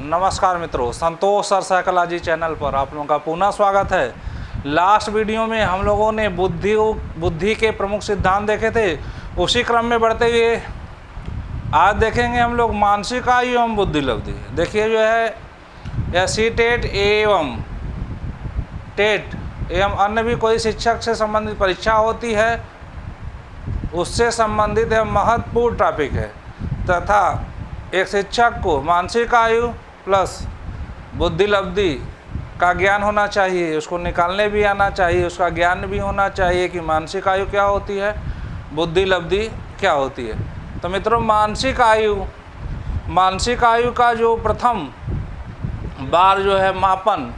नमस्कार मित्रों, संतोष sir psychology channel पर आप लोगों का पुनः स्वागत है। लास्ट वीडियो में हम लोगों ने बुद्धि के प्रमुख सिद्धांत देखे थे। उसी क्रम में बढ़ते हुए आज देखेंगे हम लोग मानसिक आयु एवं बुद्धि लब्धि। देखिए जो है सी टेट एवं टेट एवं अन्य भी कोई शिक्षक से संबंधित परीक्षा होती है, उससे संबंधित है महत्वपूर्ण टॉपिक है तथा एक शिक्षक को मानसिक आयु प्लस बुद्धि लब्धि का ज्ञान होना चाहिए, उसको निकालने भी आना चाहिए, उसका ज्ञान भी होना चाहिए कि मानसिक आयु क्या होती है, बुद्धि लब्धि क्या होती है। तो मित्रों, मानसिक आयु का जो प्रथम बार जो है मापन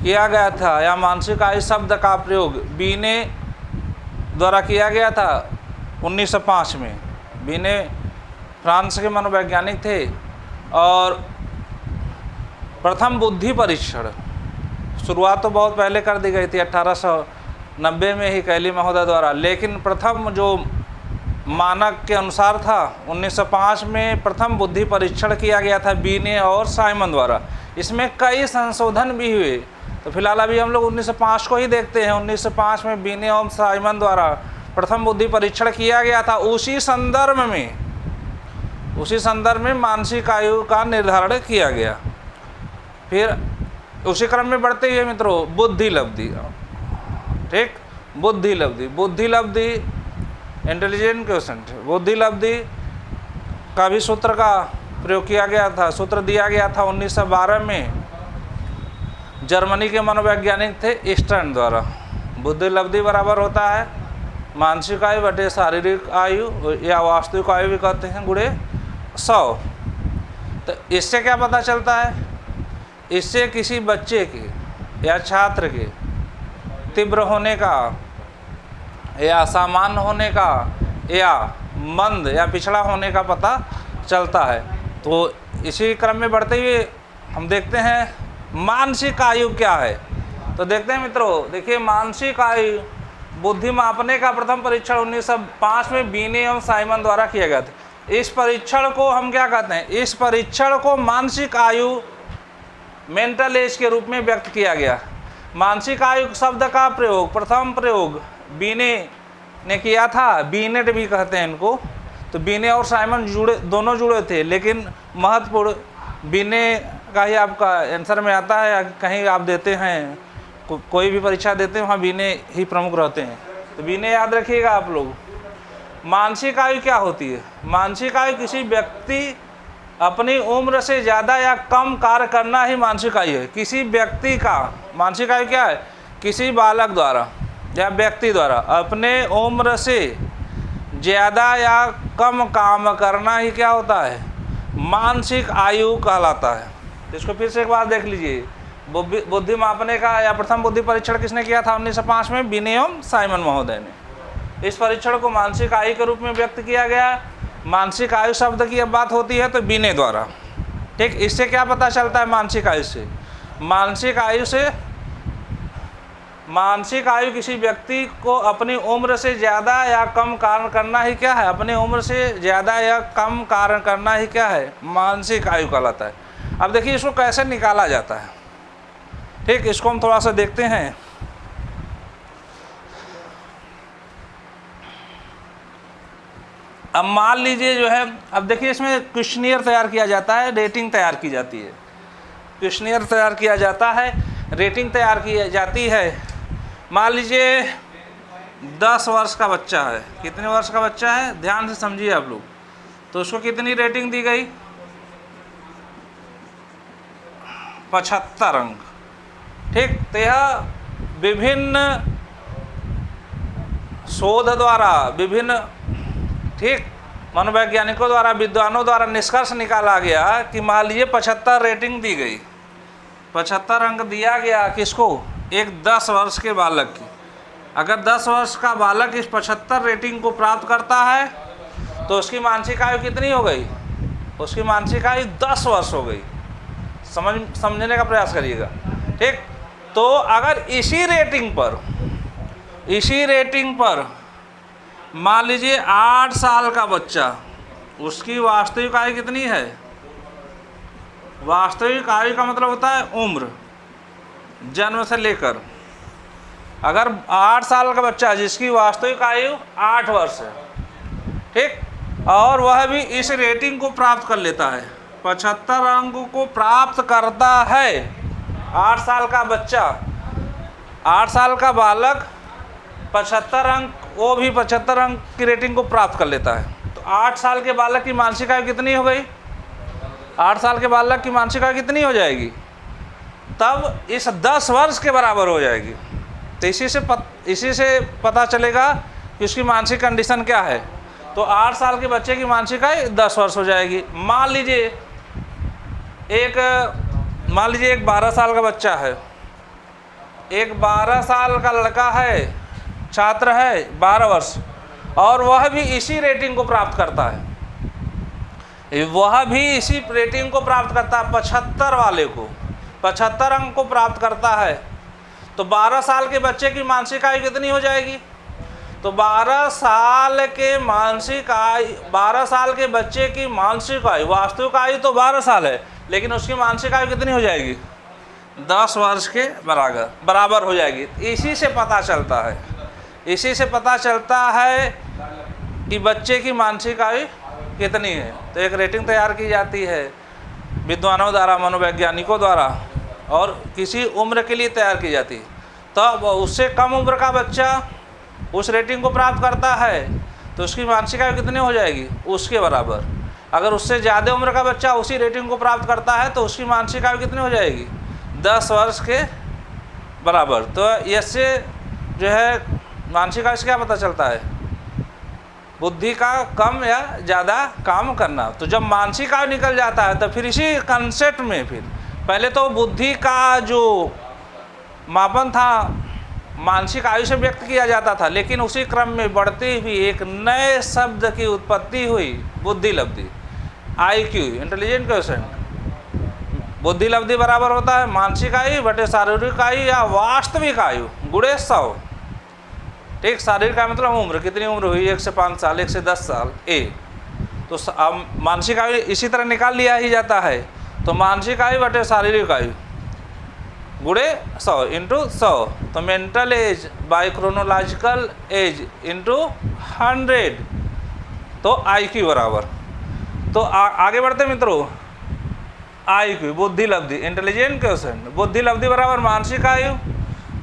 किया गया था या मानसिक आयु शब्द का प्रयोग बीने द्वारा किया गया था 1905 में। बीने फ्रांस के मनोवैज्ञानिक थे और प्रथम बुद्धि परीक्षण शुरुआत तो बहुत पहले कर दी गई थी 1890 में ही कैली महोदय द्वारा, लेकिन प्रथम जो मानक के अनुसार था 1905 में प्रथम बुद्धि परीक्षण किया गया था बीने और साइमन द्वारा। इसमें कई संशोधन भी हुए, तो फिलहाल अभी हम लोग 1905 को ही देखते हैं। 1905 में बीने और साइमन द्वारा प्रथम बुद्धि परीक्षण किया गया था। उसी संदर्भ में मानसिक आयु का निर्धारण किया गया। फिर उसी क्रम में बढ़ते हुए मित्रों बुद्धि लब्धि, ठीक, बुद्धि लब्धि इंटेलिजेंट क्वेश्चन। बुद्धि लब्धि का भी सूत्र का प्रयोग किया गया था, सूत्र दिया गया था 1912 में जर्मनी के मनोवैज्ञानिक थे स्टर्न द्वारा। बुद्धि लब्धि बराबर होता है मानसिक आयु बटे शारीरिक आयु या वास्तविक आयु भी कहते हैं गुणे 100। तो इससे क्या पता चलता है? इससे किसी बच्चे के या छात्र के तीव्र होने का या सामान्य होने का या मंद या पिछड़ा होने का पता चलता है। तो इसी क्रम में बढ़ते हुए हम देखते हैं मानसिक आयु क्या है। तो देखते हैं मित्रों, देखिए मानसिक आयु बुद्धि मापने का प्रथम परीक्षण 1905 में बीने एवं साइमन द्वारा किया गया था। इस परीक्षण को हम क्या कहते हैं? इस परीक्षण को मानसिक आयु मेंटल एज के रूप में व्यक्त किया गया। मानसिक आयु शब्द का प्रयोग प्रथम प्रयोग बीने ने किया था, बीनेट भी कहते हैं इनको। तो बीने और साइमन दोनों जुड़े थे, लेकिन महत्वपूर्ण बीने का ही आपका आंसर में आता है। कहीं आप देते हैं कोई भी परीक्षा देते हैं वहाँ बीने ही प्रमुख रहते हैं, तो बीने याद रखिएगा आप लोग। मानसिक आयु क्या होती है? मानसिक आयु किसी व्यक्ति अपनी उम्र से ज़्यादा या कम कार्य करना ही मानसिक आयु है। किसी व्यक्ति का मानसिक आयु क्या है? किसी बालक द्वारा या व्यक्ति द्वारा अपने उम्र से ज़्यादा या कम काम करना ही क्या होता है? मानसिक आयु कहलाता है। इसको फिर से एक बार देख लीजिए। बुद्धि मापने का या प्रथम बुद्धि परीक्षण किसने किया था 1905 में? बीने एवं साइमन महोदय ने। इस परीक्षण को मानसिक आयु के रूप में व्यक्त किया गया। मानसिक आयु शब्द की अब बात होती है तो बीने द्वारा, ठीक। इससे क्या पता चलता है? मानसिक आयु किसी व्यक्ति को अपनी उम्र से ज़्यादा या कम कार्य करना ही क्या है? अपनी उम्र से ज़्यादा या कम कार्य करना ही क्या है? मानसिक आयु कहलाता है। अब देखिए इसको कैसे निकाला जाता है, ठीक। इसको हम थोड़ा सा देखते हैं। अब मान लीजिए जो है, अब देखिए इसमें क्वेश्चनियर तैयार किया जाता है, रेटिंग तैयार की जाती है। क्वेश्चनियर तैयार किया जाता है, रेटिंग तैयार की जाती है। मान लीजिए 10 वर्ष का बच्चा है। कितने वर्ष का बच्चा है? ध्यान से समझिए आप लोग। तो उसको कितनी रेटिंग दी गई? 75 अंक, ठीक। तो यह विभिन्न शोध द्वारा, विभिन्न, ठीक, मनोवैज्ञानिकों द्वारा, विद्वानों द्वारा निष्कर्ष निकाला गया कि मान लीजिए 75 रेटिंग दी गई, 75 अंक दिया गया किसको? एक 10 वर्ष के बालक की। अगर 10 वर्ष का बालक इस 75 रेटिंग को प्राप्त करता है तो उसकी मानसिक आयु कितनी हो गई? उसकी मानसिक आयु 10 वर्ष हो गई। समझने का प्रयास करिएगा, ठीक। तो अगर इसी रेटिंग पर मान लीजिए 8 साल का बच्चा, उसकी वास्तविक आयु कितनी है? वास्तविक आयु का मतलब होता है उम्र, जन्म से लेकर। अगर 8 साल का बच्चा जिसकी वास्तविक आयु 8 वर्ष है, ठीक, और वह भी इस रेटिंग को प्राप्त कर लेता है, 75 अंक को प्राप्त करता है, 8 साल का बच्चा, 8 साल का बालक 75 अंक, वो भी 75 अंक की रेटिंग को प्राप्त कर लेता है। तो 8 साल के बालक की मानसिक आयु कितनी हो गई? 8 साल के बालक की मानसिक आयु कितनी हो जाएगी? तब इस 10 वर्ष के बराबर हो जाएगी। तो इसी से पता चलेगा कि उसकी मानसिक कंडीशन क्या है। तो 8 साल के बच्चे की मानसिक आयु 10 वर्ष हो जाएगी। मान लीजिए एक 12 साल का बच्चा है, एक 12 साल का लड़का है, छात्र है, 12 वर्ष, और वह भी इसी रेटिंग को प्राप्त करता है, वह भी इसी रेटिंग को प्राप्त करता है, 75 वाले को, 75 अंक को प्राप्त करता है। तो 12 साल के बच्चे की मानसिक आयु कितनी हो जाएगी? तो 12 साल के बच्चे की मानसिक आयु, वास्तविक आयु तो 12 साल है, लेकिन उसकी मानसिक आयु कितनी हो जाएगी? 10 वर्ष के बराबर हो जाएगी। इसी से पता चलता है कि बच्चे की मानसिक आयु कितनी है। तो एक रेटिंग तैयार की जाती है विद्वानों द्वारा, मनोवैज्ञानिकों द्वारा, और किसी उम्र के लिए तैयार की जाती है। तब उससे कम उम्र का बच्चा उस रेटिंग को प्राप्त करता है तो उसकी मानसिक आयु कितनी हो जाएगी? उसके बराबर। अगर उससे ज़्यादा उम्र का बच्चा उसी रेटिंग को प्राप्त करता है तो उसकी मानसिक आयु कितनी हो जाएगी? 10 वर्ष के बराबर। तो इससे जो है मानसिक आयु से क्या पता चलता है? बुद्धि का कम या ज़्यादा काम करना। तो जब मानसिक आयु निकल जाता है तो फिर इसी कंसेप्ट में, फिर पहले तो बुद्धि का जो मापन था मानसिक आयु से व्यक्त किया जाता था, लेकिन उसी क्रम में बढ़ती हुई एक नए शब्द की उत्पत्ति हुई, बुद्धि लब्धि, IQ, इंटेलिजेंट क्वेश्चन। बुद्धि लब्धि बराबर होता है मानसिक आयु बटे शारीरिक आयु या वास्तविक आयु गुणे 100। ठीक, शारीरिक आयु मतलब उम्र, कितनी उम्र हुई? 1 से 5 साल, 1 से 10 साल, A। तो अब मानसिक आयु इसी तरह निकाल लिया ही जाता है। तो मानसिक आयु बटे शारीरिक आयु गुणे 100 इंटू 100। तो mental as by chronological age into 100, तो IQ बराबर। तो आगे बढ़ते मित्रों, IQ बुद्धि लब्धि, इंटेलिजेंट क्वेश्चन, बुद्धि लब्धि बराबर मानसिक आयु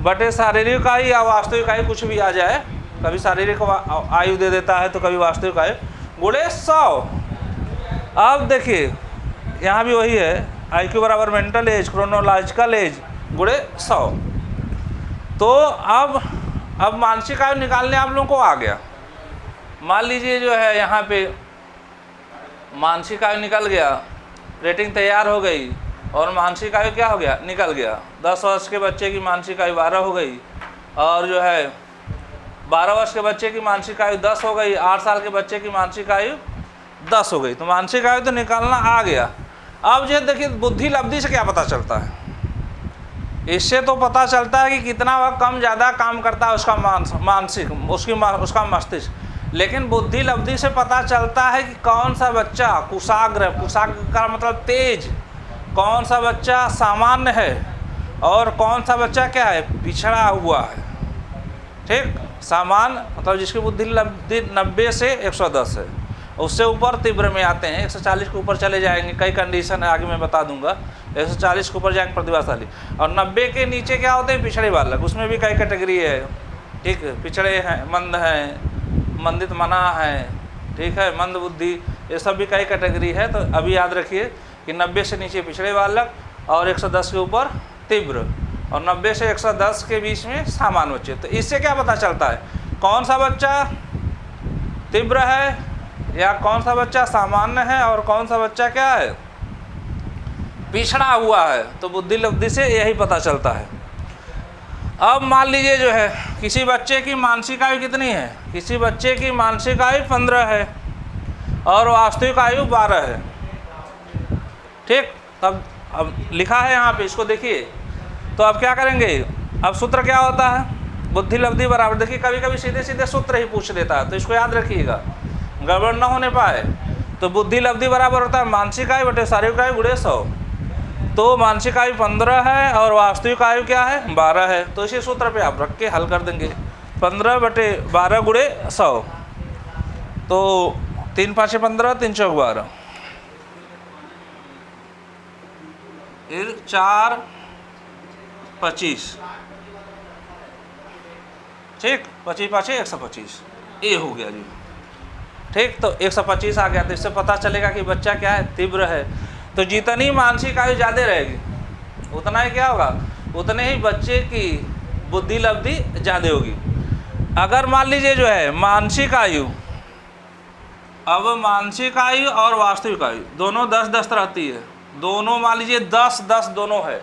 बटे शारीरिक आयु या वास्तविक आयु, कुछ भी आ जाए, कभी शारीरिक आयु दे देता है तो कभी वास्तविक आयु, गुणे 100। अब देखिए यहाँ भी वही है, IQ बराबर मेंटल एज क्रोनोलॉजिकल एज गुणे 100। तो अब मानसिक आयु निकालने आप लोगों को आ गया। मान लीजिए जो है यहाँ पे मानसिक आयु निकल गया, रेटिंग तैयार हो गई, और मानसिक आयु क्या हो गया? निकल गया। 10 वर्ष के बच्चे की मानसिक आयु 12 हो गई, और जो है 12 वर्ष के बच्चे की मानसिक आयु 10 हो गई, 8 साल के बच्चे की मानसिक आयु 10 हो गई। तो मानसिक आयु तो निकालना आ गया। अब जो देखिए बुद्धि लब्धि से क्या पता चलता है? इससे तो पता चलता है कि कितना वह कम ज़्यादा काम करता है उसका उसका मस्तिष्क। लेकिन बुद्धि लब्धि से पता चलता है कि कौन सा बच्चा कुशाग्र का मतलब तेज, कौन सा बच्चा सामान्य है, और कौन सा बच्चा क्या है? पिछड़ा हुआ है। ठीक, सामान्य मतलब जिसकी बुद्धि लब्धि 90 से 110 है, उससे ऊपर तीव्र में आते हैं, 140 के ऊपर चले जाएंगे, कई कंडीशन है आगे मैं बता दूंगा, 140 के ऊपर जाएंगे प्रतिभाशाली, और 90 के नीचे क्या होते हैं? पिछड़े बालक। उसमें भी कई कैटेगरी है। ठीक, पिछड़े हैं, मंद हैं, मंदित मना है, ठीक है, मंद बुद्धि, ये सब भी कई कैटेगरी है। तो अभी याद रखिए कि 90 से नीचे पिछड़े बालक और 110 के ऊपर तीव्र, और 90 से 110 के बीच में सामान्य बच्चे। तो इससे क्या पता चलता है कौन सा बच्चा तीव्र है या कौन सा बच्चा सामान्य है और कौन सा बच्चा क्या है? पिछड़ा हुआ है। तो बुद्धि लब्धि से यही पता चलता है। अब मान लीजिए जो है किसी बच्चे की मानसिक आयु कितनी है? किसी बच्चे की मानसिक आयु 15 है और वास्तविक आयु 12 है। ठीक, तब अब लिखा है यहाँ पे, इसको देखिए। तो अब क्या करेंगे? अब सूत्र क्या होता है? बुद्धि लब्धि बराबर, देखिए कभी कभी सीधे सीधे सूत्र ही पूछ लेता है, तो इसको याद रखिएगा, गड़बड़ ना होने पाए। तो बुद्धि लब्धि बराबर होता है मानसिक आयु बटे शारीरिक आयु गुणे 100। तो मानसिक आयु 15 है और वास्तविक आयु क्या है 12 है। तो इसी सूत्र पे आप रख के हल कर देंगे। 15/12 गुणे 100, तो 3 5 15, 3 चौक 12, फिर 4 25, ठीक, 25 5 125, ये हो गया जी। ठीक, तो 125 आ गया। तो इससे पता चलेगा कि बच्चा क्या है, तीव्र है। तो जितनी मानसिक आयु ज़्यादा रहेगी उतना ही क्या होगा, उतने ही बच्चे की बुद्धि लब्धि ज़्यादा होगी। अगर मान लीजिए जो है मानसिक आयु, अब मानसिक आयु और वास्तविक आयु दोनों 10-10 रहती है, दोनों मान लीजिए 10-10 दोनों है,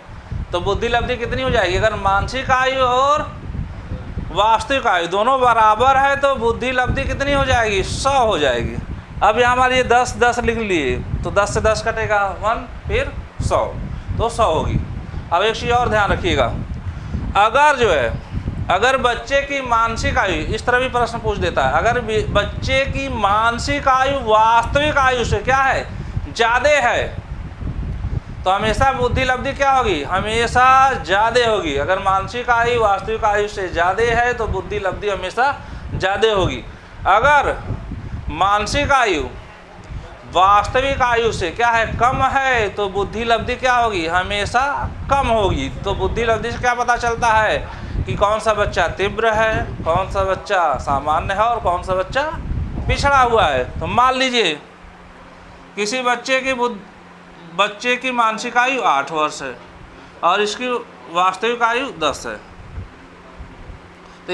तो बुद्धि लब्धि कितनी हो जाएगी। अगर मानसिक आयु और वास्तविक आयु दोनों बराबर है तो बुद्धि लब्धि कितनी हो जाएगी, 100 हो जाएगी। अब यहाँ हमारे 10-10 लिख लिए, तो 10 से 10 कटेगा 1, फिर 100, तो 100 होगी। अब एक चीज़ और ध्यान रखिएगा, अगर जो है अगर बच्चे की मानसिक आयु, इस तरह भी प्रश्न पूछ देता है, अगर बच्चे की मानसिक आयु वास्तविक आयु से क्या है, ज़्यादा है, तो हमेशा बुद्धि लब्धि क्या होगी, हमेशा ज़्यादा होगी। अगर मानसिक आयु वास्तविक आयु से ज़्यादा है तो बुद्धि लब्धि हमेशा ज़्यादा होगी। अगर मानसिक आयु वास्तविक आयु से क्या है, कम है, तो बुद्धि लब्धि क्या होगी, हमेशा कम होगी। तो बुद्धि लब्धि से क्या पता चलता है कि कौन सा बच्चा तीव्र है, कौन सा बच्चा सामान्य है और कौन सा बच्चा पिछड़ा हुआ है। तो मान लीजिए किसी बच्चे की मानसिक आयु 8 वर्ष है और इसकी वास्तविक आयु 10 है, तो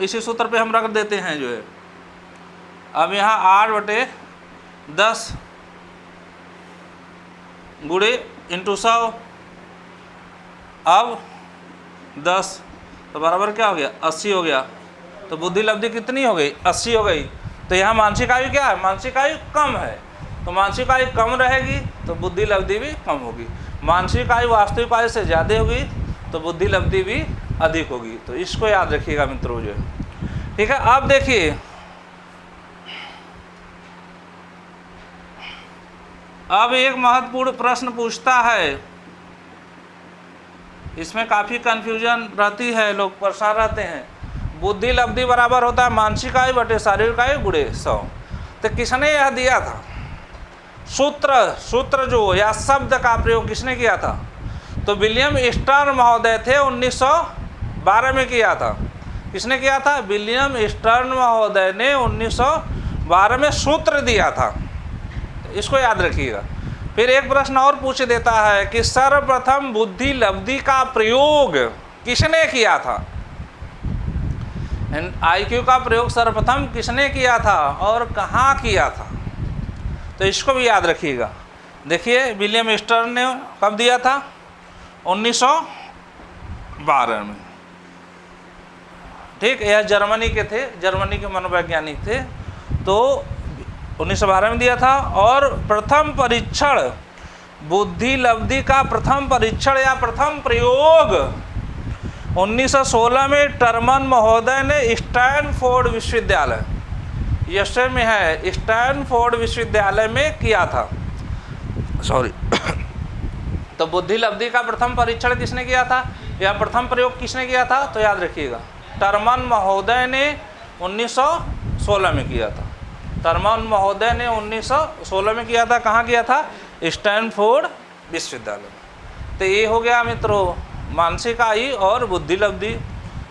इसी सूत्र पे हम रख देते हैं जो है। अब यहाँ 8/10 गुणे इंटू 100, अब 10, तो बराबर क्या हो गया, 80 हो गया। तो बुद्धि लब्धि कितनी हो गई, 80 हो गई। तो यहाँ मानसिक आयु क्या है, मानसिक आयु कम है, तो मानसिक आयु कम रहेगी तो बुद्धि लब्धि भी कम होगी। मानसिक आयु वास्तविक आयु से ज़्यादा होगी तो बुद्धि लब्धि भी अधिक होगी। तो इसको याद रखिएगा मित्रों जो है। ठीक है, अब देखिए अब एक महत्वपूर्ण प्रश्न पूछता है, इसमें काफ़ी कन्फ्यूजन रहती है, लोग परेशान रहते हैं। बुद्धि लब्धि बराबर होता है मानसिक आयु बटे शारीरिक आयु गुणे 100। तो किसने यह दिया था सूत्र जो या शब्द का प्रयोग किसने किया था, तो विलियम स्टर्न महोदय थे, 1912 में किया था। किसने किया था, विलियम स्टर्न महोदय ने 1912 में सूत्र दिया था, इसको याद रखिएगा। फिर एक प्रश्न और पूछ देता है कि सर्वप्रथम बुद्धि लब्धि का प्रयोग किसने किया था, आईक्यू का प्रयोग सर्वप्रथम किसने किया था और कहाँ किया था, तो इसको भी याद रखिएगा। देखिए विलियम स्टर्न ने कब दिया था, 1912 में। ठीक, यह जर्मनी के थे, जर्मनी के मनोवैज्ञानिक थे, तो 1912 में दिया था। और प्रथम परीक्षण बुद्धि लब्धि का प्रथम परीक्षण या प्रथम प्रयोग 1916 में टर्मन महोदय ने स्टैनफोर्ड विश्वविद्यालय, यूएसए में है, स्टैनफोर्ड विश्वविद्यालय में किया था। सॉरी तो बुद्धि लब्धि का प्रथम परीक्षण किसने किया था या प्रथम प्रयोग किसने किया था, तो याद रखिएगा टर्मन महोदय ने 1916 में किया था। टर्मन महोदय ने 1916 में किया था। कहाँ किया था, स्टैनफोर्ड विश्वविद्यालय में। तो ये हो गया मित्रों मानसिक आयु और बुद्धि लब्धि।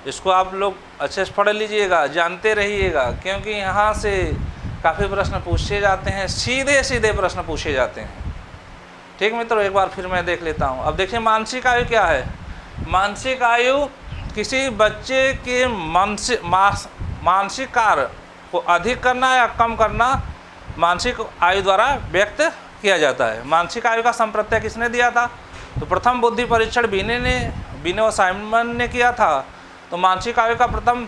इसको आप लोग अच्छे से पढ़ लीजिएगा, जानते रहिएगा, क्योंकि यहाँ से काफ़ी प्रश्न पूछे जाते हैं, सीधे सीधे प्रश्न पूछे जाते हैं। ठीक मित्रों, एक बार फिर मैं देख लेता हूँ। अब देखिए मानसिक आयु क्या है। मानसिक आयु किसी बच्चे के मानसिक कार्य को अधिक करना या कम करना मानसिक आयु द्वारा व्यक्त किया जाता है। मानसिक आयु का संप्रत्यय किसने दिया था, तो प्रथम बुद्धि परीक्षण बीने और साइमन ने किया था। तो मानसिक आयु का प्रथम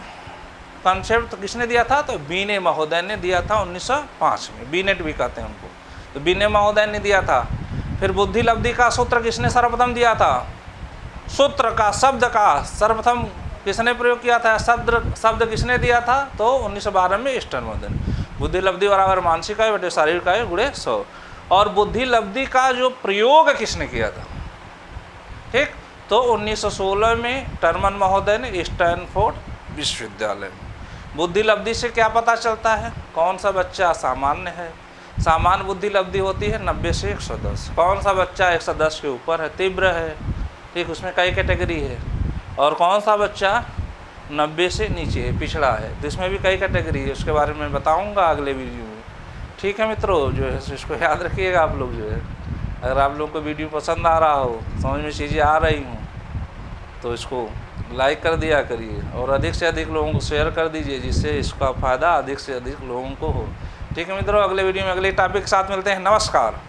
कॉन्सेप्ट किसने दिया था, तो बीने महोदय ने दिया था 1905 में। बीनेट भी कहते हैं उनको, तो बीने महोदय ने दिया था। फिर बुद्धि लब्धि का सूत्र किसने सर्वप्रथम दिया था, सूत्र का शब्द का सर्वप्रथम किसने प्रयोग किया था, शब्द किसने दिया था, तो 1912 में स्टर्न महोदय ने। बुद्धि लब्धि बराबर मानसिक आयु बटे शारीरिक आयु गुणे 100। और बुद्धि लब्धि का जो प्रयोग किसने किया था, ठीक। तो 1916 में टर्मन महोदय ने स्टैनफोर्ड विश्वविद्यालय में। बुद्धि लब्धि से क्या पता चलता है? कौन सा बच्चा सामान्य है? सामान्य बुद्धि लब्धि होती है 90 से 110। कौन सा बच्चा 110 के ऊपर है, तीव्र है, ठीक, उसमें कई कैटेगरी है। और कौन सा बच्चा 90 से नीचे है, पिछड़ा है, तो इसमें भी कई कैटेगरी है। उसके बारे में बताऊंगा अगले वीडियो में, ठीक है मित्रों। जो है इसको याद रखिएगा आप लोग। जो है अगर आप लोग को वीडियो पसंद आ रहा हो, समझ में चीज़ें आ रही हों, तो इसको लाइक कर दिया करिए और अधिक से अधिक लोगों को शेयर कर दीजिए, जिससे इसका फ़ायदा अधिक से अधिक लोगों को हो। ठीक है मित्रों, अगले वीडियो में अगले टॉपिक के साथ मिलते हैं। नमस्कार।